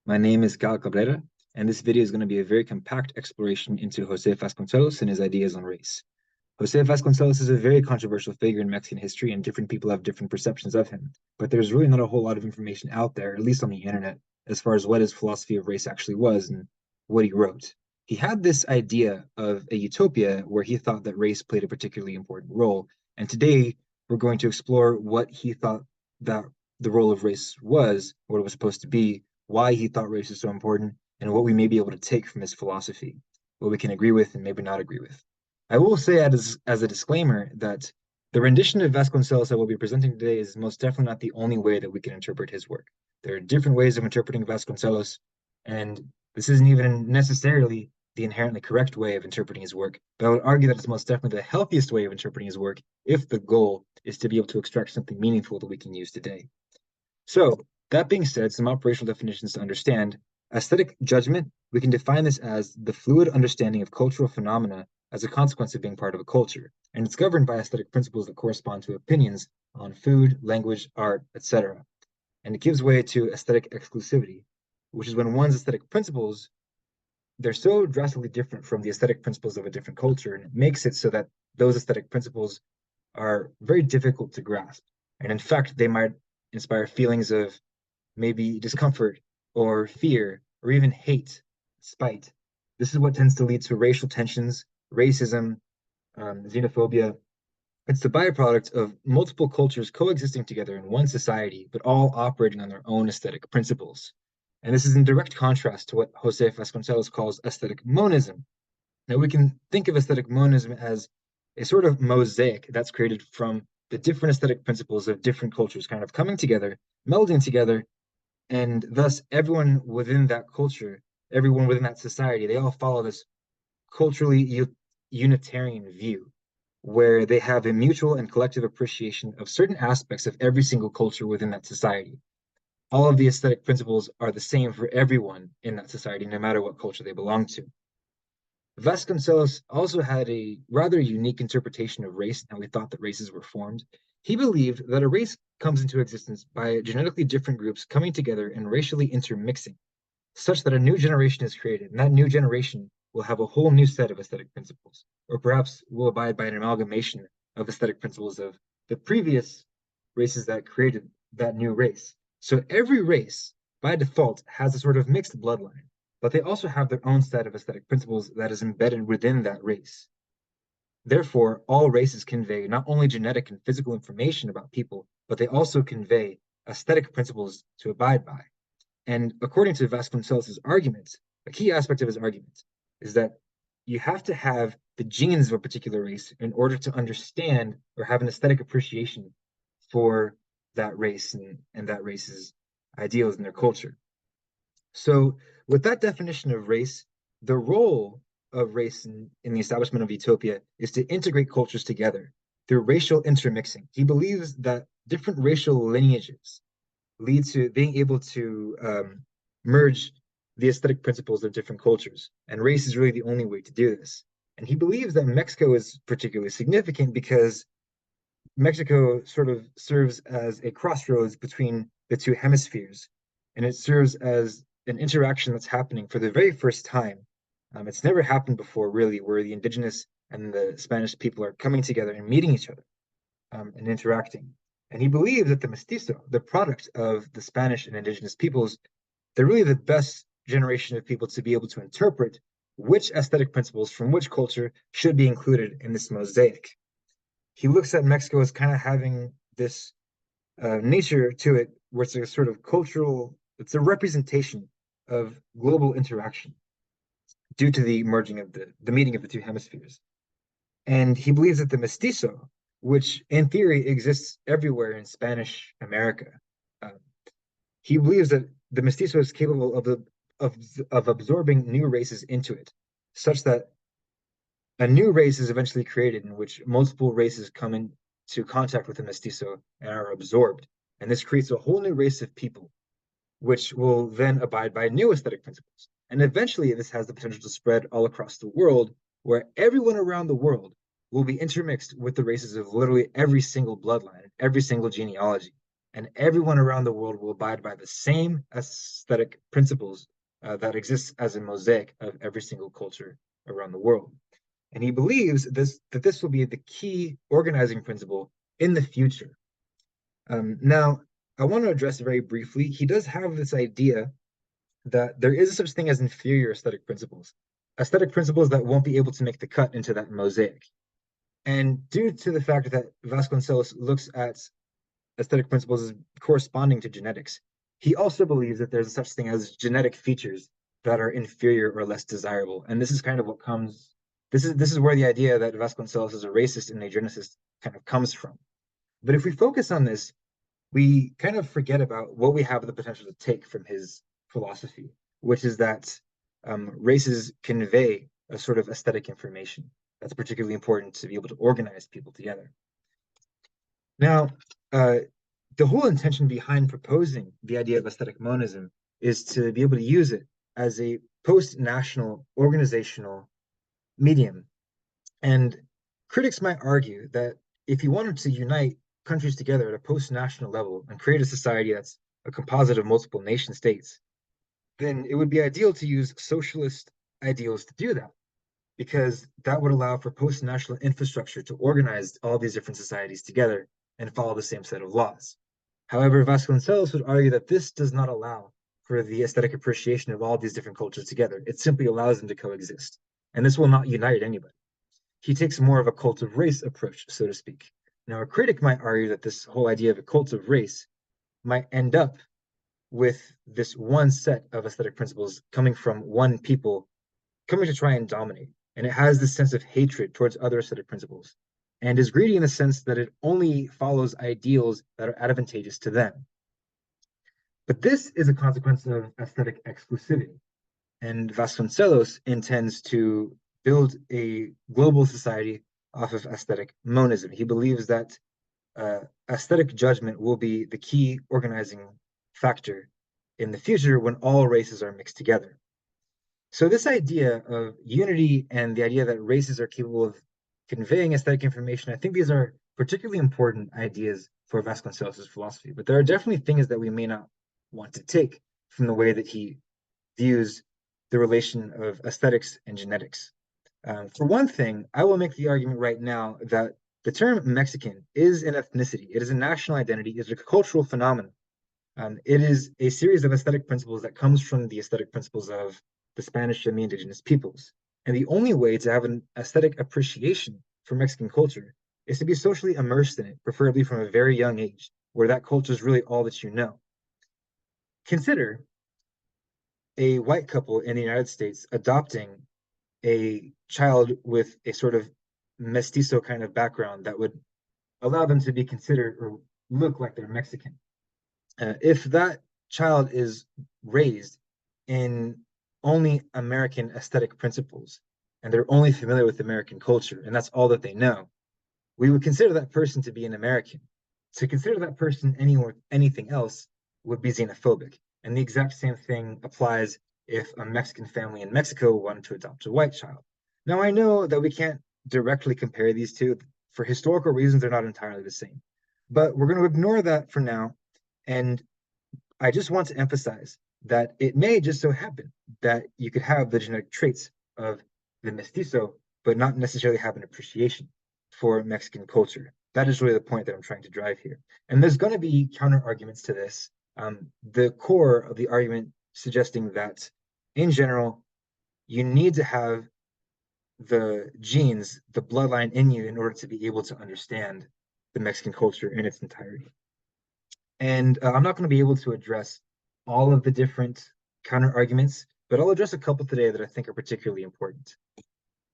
My name is Cal Cabrera, and this video is going to be a very compact exploration into Jose Vasconcelos and his ideas on race. Jose Vasconcelos is a very controversial figure in Mexican history, and different people have different perceptions of him. But there's really not a whole lot of information out there, at least on the internet, as far as what his philosophy of race actually was and what he wrote. He had this idea of a utopia where he thought that race played a particularly important role. And today we're going to explore what he thought that the role of race was, what it was supposed to be, why he thought race was so important, and what we may be able to take from his philosophy, what we can agree with and maybe not agree with. I will say as a disclaimer that the rendition of Vasconcelos that we'll be presenting today is most definitely not the only way that we can interpret his work. There are different ways of interpreting Vasconcelos, and this isn't even necessarily the inherently correct way of interpreting his work, but I would argue that it's most definitely the healthiest way of interpreting his work if the goal is to be able to extract something meaningful that we can use today. So, that being said, some operational definitions to understand. Aesthetic judgment, we can define this as the fluid understanding of cultural phenomena as a consequence of being part of a culture, and it's governed by aesthetic principles that correspond to opinions on food, language, art, etc. And it gives way to aesthetic exclusivity, which is when one's aesthetic principles, they're so drastically different from the aesthetic principles of a different culture, and it makes it so that those aesthetic principles are very difficult to grasp. And in fact, they might inspire feelings of maybe discomfort or fear or even hate, spite. This is what tends to lead to racial tensions, racism, xenophobia. It's the byproduct of multiple cultures coexisting together in one society, but all operating on their own aesthetic principles. And this is in direct contrast to what Jose Vasconcelos calls aesthetic monism. Now, we can think of aesthetic monism as a sort of mosaic that's created from the different aesthetic principles of different cultures kind of coming together, melding together, and thus everyone within that culture, everyone within that society, they all follow this culturally unitarian view where they have a mutual and collective appreciation of certain aspects of every single culture within that society. All of the aesthetic principles are the same for everyone in that society, no matter what culture they belong to. Vasconcelos also had a rather unique interpretation of race and how he thought that races were formed. He believed that a race comes into existence by genetically different groups coming together and racially intermixing, such that a new generation is created, and that new generation will have a whole new set of aesthetic principles, or perhaps will abide by an amalgamation of aesthetic principles of the previous races that created that new race. So every race, by default, has a sort of mixed bloodline, but they also have their own set of aesthetic principles that is embedded within that race. Therefore, all races convey not only genetic and physical information about people, but they also convey aesthetic principles to abide by. And according to Vasconcelos' arguments, a key aspect of his argument is that you have to have the genes of a particular race in order to understand or have an aesthetic appreciation for that race and that race's ideals and their culture. So, with that definition of race, the role of race in the establishment of utopia is to integrate cultures together through racial intermixing. He believes that different racial lineages lead to being able to merge the aesthetic principles of different cultures, and race is really the only way to do this. And he believes that Mexico is particularly significant because Mexico sort of serves as a crossroads between the two hemispheres, and it serves as an interaction that's happening for the very first time. It's never happened before, really, where the indigenous and the Spanish people are coming together and meeting each other and interacting. And he believes that the mestizo, the product of the Spanish and indigenous peoples, they're really the best generation of people to be able to interpret which aesthetic principles from which culture should be included in this mosaic. He looks at Mexico as kind of having this nature to it where it's a sort of cultural, it's a representation of global interaction due to the merging of the meeting of the two hemispheres. And he believes that the mestizo, which in theory exists everywhere in Spanish America, uh, he believes that the mestizo is capable of absorbing new races into it, such that a new race is eventually created in which multiple races come into contact with the mestizo and are absorbed. And this creates a whole new race of people, which will then abide by new aesthetic principles. And eventually, this has the potential to spread all across the world, where everyone around the world will be intermixed with the races of literally every single bloodline, every single genealogy. and everyone around the world will abide by the same aesthetic principles that exist as a mosaic of every single culture around the world. And he believes that this will be the key organizing principle in the future. Now, I want to address very briefly, he does have this idea that there is such thing as inferior aesthetic principles that won't be able to make the cut into that mosaic. And due to the fact that Vasconcelos looks at aesthetic principles as corresponding to genetics, he also believes that there's such thing as genetic features that are inferior or less desirable. And this is kind of what comes, this is where the idea that Vasconcelos is a racist and a eugenicist kind of comes from. But if we focus on this, we kind of forget about what we have the potential to take from his philosophy, which is that races convey a sort of aesthetic information that's particularly important to be able to organize people together. Now, the whole intention behind proposing the idea of aesthetic monism is to be able to use it as a post-national organizational medium. And critics might argue that if you wanted to unite countries together at a post-national level and create a society that's a composite of multiple nation states, then it would be ideal to use socialist ideals to do that, because that would allow for post-national infrastructure to organize all these different societies together and follow the same set of laws. However, Vasconcelos would argue that this does not allow for the aesthetic appreciation of all these different cultures together. It simply allows them to coexist, and this will not unite anybody. He takes more of a cult of race approach, so to speak. Now, a critic might argue that this whole idea of a cult of race might end up with this one set of aesthetic principles coming from one people coming to try and dominate. And it has this sense of hatred towards other aesthetic principles and is greedy in the sense that it only follows ideals that are advantageous to them. But this is a consequence of aesthetic exclusivity. And Vasconcelos intends to build a global society off of aesthetic monism. He believes that aesthetic judgment will be the key organizing factor in the future when all races are mixed together. So this idea of unity and the idea that races are capable of conveying aesthetic information, I think these are particularly important ideas for Vasconcelos' philosophy. But there are definitely things that we may not want to take from the way that he views the relation of aesthetics and genetics. For one thing, I will make the argument right now that the term Mexican is an ethnicity. It is a national identity. It is a cultural phenomenon. It is a series of aesthetic principles that comes from the aesthetic principles of the Spanish and the indigenous peoples. And the only way to have an aesthetic appreciation for Mexican culture is to be socially immersed in it, preferably from a very young age, where that culture is really all that you know. Consider a white couple in the United States adopting a child with a sort of mestizo kind of background that would allow them to be considered or look like they're Mexican. If that child is raised in only American aesthetic principles and they're only familiar with American culture and that's all that they know, we would consider that person to be an American. To consider that person anything else would be xenophobic. And the exact same thing applies if a Mexican family in Mexico wanted to adopt a white child. Now, I know that we can't directly compare these two. For historical reasons, they're not entirely the same. But we're going to ignore that for now. And I just want to emphasize that it may just so happen that you could have the genetic traits of the mestizo, but not necessarily have an appreciation for Mexican culture. That is really the point that I'm trying to drive here. And there's going to be counter arguments to this. The core of the argument suggesting that, in general, you need to have the genes, the bloodline in you in order to be able to understand the Mexican culture in its entirety. And I'm not going to be able to address all of the different counter arguments, but I'll address a couple today that I think are particularly important.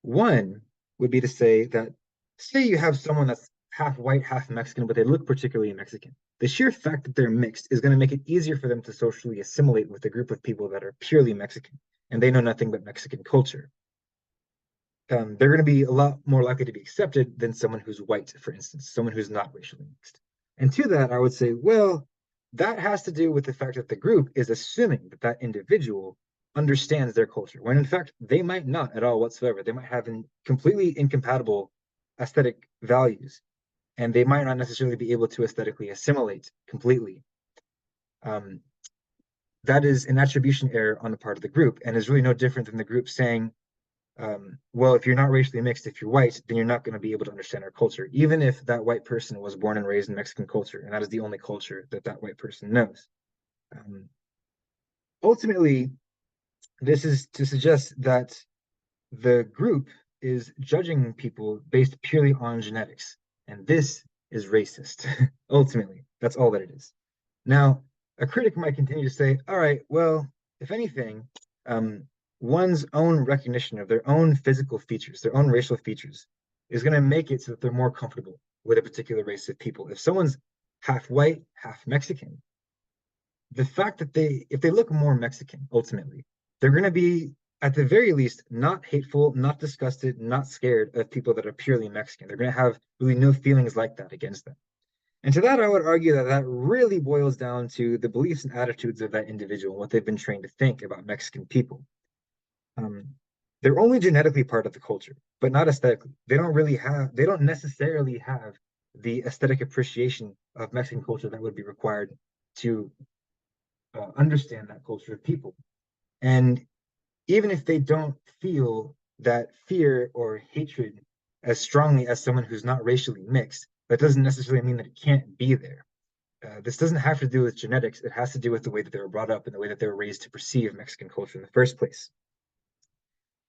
One would be to say that, say you have someone that's half white, half Mexican, but they look particularly Mexican. The sheer fact that they're mixed is going to make it easier for them to socially assimilate with a group of people that are purely Mexican, and they know nothing but Mexican culture. They're going to be a lot more likely to be accepted than someone who's white, for instance, someone who's not racially mixed. And to that, I would say, well, that has to do with the fact that the group is assuming that that individual understands their culture, when in fact they might not at all whatsoever. They might have completely incompatible aesthetic values. and they might not necessarily be able to aesthetically assimilate completely. That is an attribution error on the part of the group, and is really no different than the group saying, well, if you're not racially mixed, if you're white, then you're not going to be able to understand our culture, even if that white person was born and raised in Mexican culture, and that is the only culture that that white person knows. Ultimately, this is to suggest that the group is judging people based purely on genetics, and this is racist. Ultimately, that's all that it is. Now, a critic might continue to say, all right, well, if anything, one's own recognition of their own physical features, their own racial features, is going to make it so that they're more comfortable with a particular race of people. If someone's half white, half Mexican, the fact that if they look more Mexican, ultimately, they're going to be, at the very least, not hateful, not disgusted, not scared of people that are purely Mexican. They're going to have really no feelings like that against them. And to that, I would argue that that really boils down to the beliefs and attitudes of that individual, what they've been trained to think about Mexican people. They're only genetically part of the culture, but not aesthetically. They don't necessarily have the aesthetic appreciation of Mexican culture that would be required to understand that culture of people. And even if they don't feel that fear or hatred as strongly as someone who's not racially mixed, that doesn't necessarily mean that it can't be there. This doesn't have to do with genetics. It has to do with the way that they were brought up and the way that they were raised to perceive Mexican culture in the first place.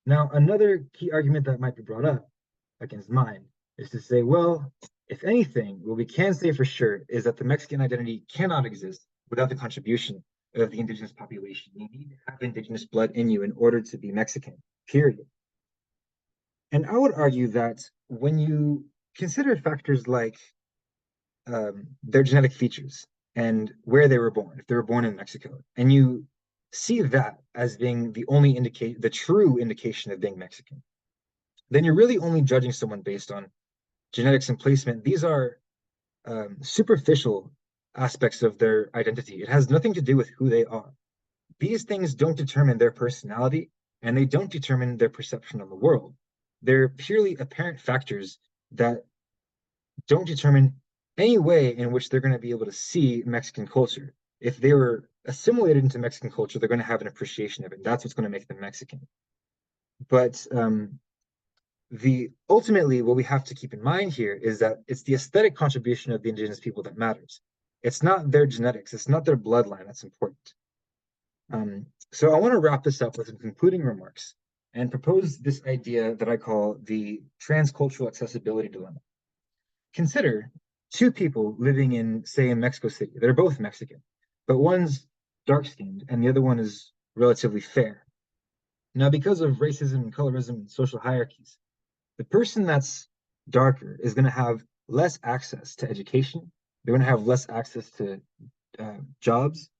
Now, another key argument that might be brought up against mine is to say, well, if anything, what we can say for sure is that the Mexican identity cannot exist without the contribution of the indigenous population. You need to have indigenous blood in you in order to be Mexican, period. And I would argue that when you consider factors like their genetic features and where they were born, if they were born in Mexico, and you see that as being the true indication of being Mexican, then you're really only judging someone based on genetics and placement. These are superficial aspects of their identity. It has nothing to do with who they are. These things don't determine their personality, and they don't determine their perception of the world. They're purely apparent factors that don't determine any way in which they're going to be able to see Mexican culture. If they were assimilated into Mexican culture, they're going to have an appreciation of it. That's what's going to make them Mexican. But ultimately, what we have to keep in mind here is that it's the aesthetic contribution of the indigenous people that matters. It's not their genetics. It's not their bloodline that's important. So I want to wrap this up with some concluding remarks and propose this idea that I call the transcultural accessibility dilemma. Consider two people living in, say, in Mexico City. They're both Mexican, but one's dark-skinned and the other one is relatively fair. Now, because of racism and colorism and social hierarchies, the person that's darker is going to have less access to education. They're going to have less access to jobs,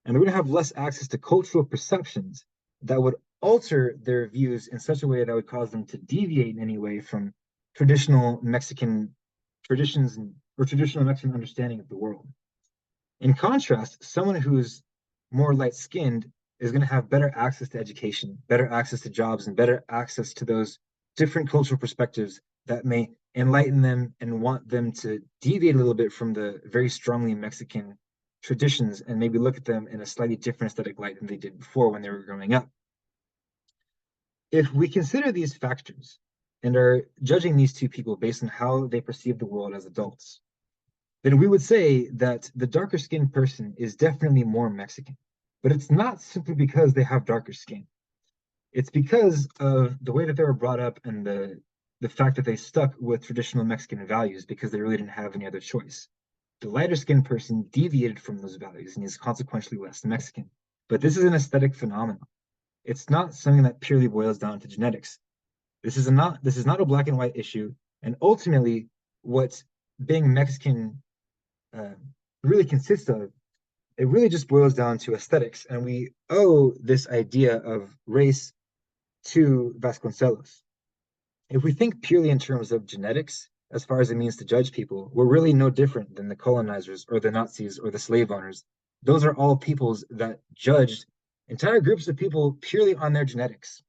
and they're going to have less access to cultural perceptions that would alter their views in such a way that would cause them to deviate in any way from traditional Mexican traditions or traditional Mexican understanding of the world. In contrast, someone who's more light-skinned is going to have better access to education, better access to jobs, and better access to those different cultural perspectives that may enlighten them and want them to deviate a little bit from the very strongly Mexican traditions and maybe look at them in a slightly different aesthetic light than they did before when they were growing up. If we consider these factors and are judging these two people based on how they perceive the world as adults, then we would say that the darker skinned person is definitely more Mexican. But it's not simply because they have darker skin. It's because of the way that they were brought up and the fact that they stuck with traditional Mexican values because they really didn't have any other choice. The lighter skinned person deviated from those values and is consequently less Mexican. But this is an aesthetic phenomenon. It's not something that purely boils down to genetics. This is not a black and white issue. And ultimately, what being Mexican really consists of, it really just boils down to aesthetics. And we owe this idea of race to Vasconcelos. If we think purely in terms of genetics, as far as it means to judge people, we're really no different than the colonizers or the Nazis or the slave owners. Those are all peoples that judged entire groups of people purely on their genetics.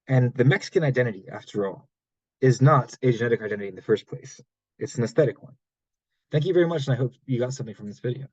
And the Mexican identity, after all, is not a genetic identity in the first place. It's an aesthetic one. Thank you very much, and I hope you got something from this video.